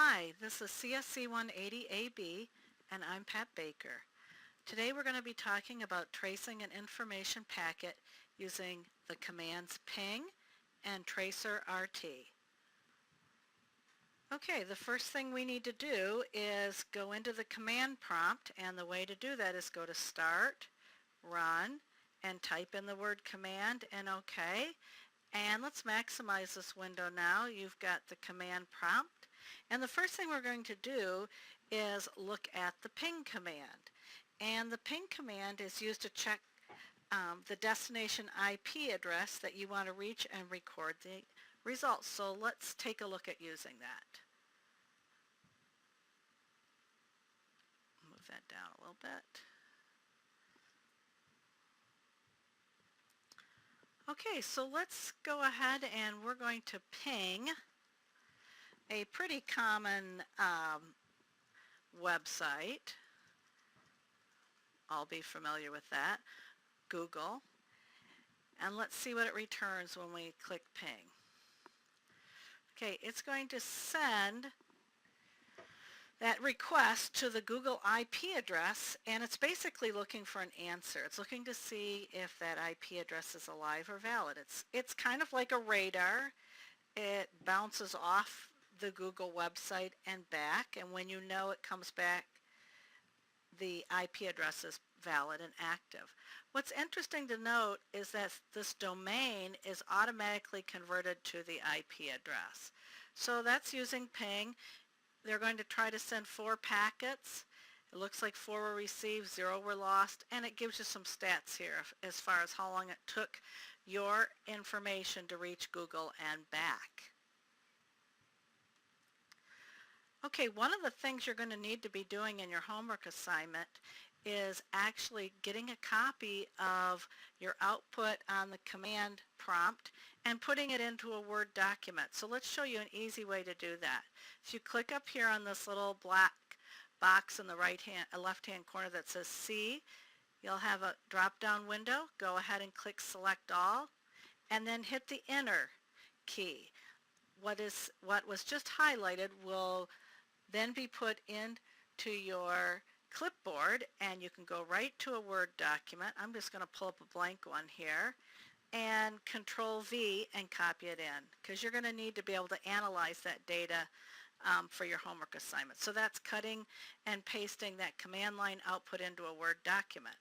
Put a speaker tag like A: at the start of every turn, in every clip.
A: Hi, this is CSC 180AB and I'm Pat Baker. Today we're going to be talking about tracing an information packet using the commands ping and traceRT. Okay, the first thing we need to do is go into the command prompt, and the way to do that is go to Start, Run, and type in the word command and OK. And let's maximize this window now. You've got the command prompt. And the first thing we're going to do is look at the ping command. And the ping command is used to check the destination IP address that you want to reach and record the results. So let's take a look at using that. Move that down a little bit. Okay, so let's go ahead and we're going to ping a pretty common website. I'll be familiar with that, Google. And let's see what it returns when we click ping. Okay, it's going to send that request to the Google IP address, and it's basically looking for an answer. It's looking to see if that IP address is alive or valid. It's kind of like a radar. It bounces off the Google website and back, and when you know it comes back, the IP address is valid and active. What's interesting to note is that this domain is automatically converted to the IP address. So that's using ping. They're going to try to send 4 packets. It looks like 4 were received, 0 were lost, and it gives you some stats here as far as how long it took your information to reach Google and back. Okay, one of the things you're going to need to be doing in your homework assignment is actually getting a copy of your output on the command prompt and putting it into a Word document. So let's show you an easy way to do that. If you click up here on this little black box in the left-hand corner that says C, you'll have a drop-down window. Go ahead and click Select All, and then hit the Enter key. What was just highlighted will then be put into your clipboard, and you can go right to a Word document. I'm just going to pull up a blank one here and Control V and copy it in, because you're going to need to be able to analyze that data for your homework assignment. So that's cutting and pasting that command line output into a Word document.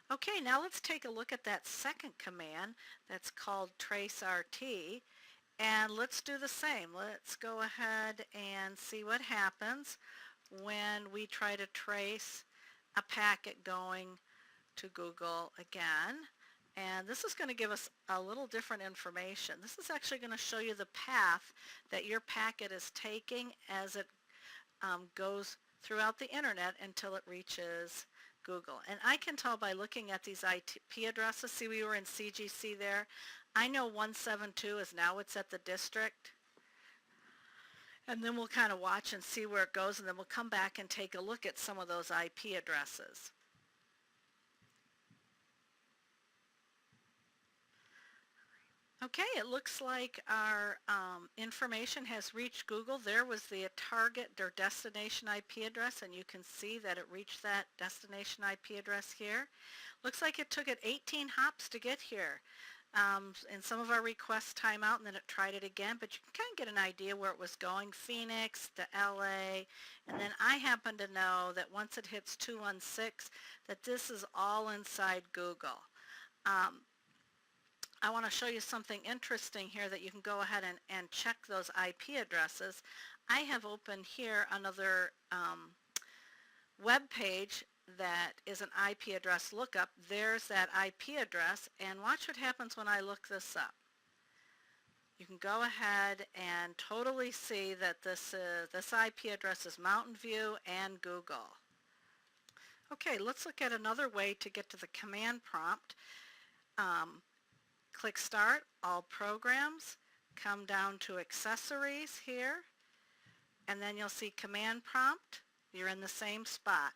A: Okay, now let's take a look at that second command that's called traceRT. And let's do the same. Let's go ahead and see what happens when we try to trace a packet going to Google again. And this is going to give us a little different information. This is actually going to show you the path that your packet is taking as it goes throughout the internet until it reaches Google. And I can tell by looking at these IP addresses. See, we were in CGC there. I know 172 is now it's at the district. And then we'll kind of watch and see where it goes, and then we'll come back and take a look at some of those IP addresses. Okay, it looks like our information has reached Google. There was the target or destination IP address, and you can see that it reached that destination IP address here. Looks like it took it 18 hops to get here. And some of our requests time out, and then it tried it again, but you can kind of get an idea where it was going, Phoenix to LA, and then I happen to know that once it hits 216, that this is all inside Google. I want to show you something interesting here that you can go ahead and check those IP addresses. I have opened here another web page that is an IP address lookup. There's that IP address, and watch what happens when I look this up. You can go ahead and totally see that this IP address is Mountain View and Google. Okay, let's look at another way to get to the command prompt. Click Start, All Programs, come down to Accessories here, and then you'll see Command Prompt. You're in the same spot.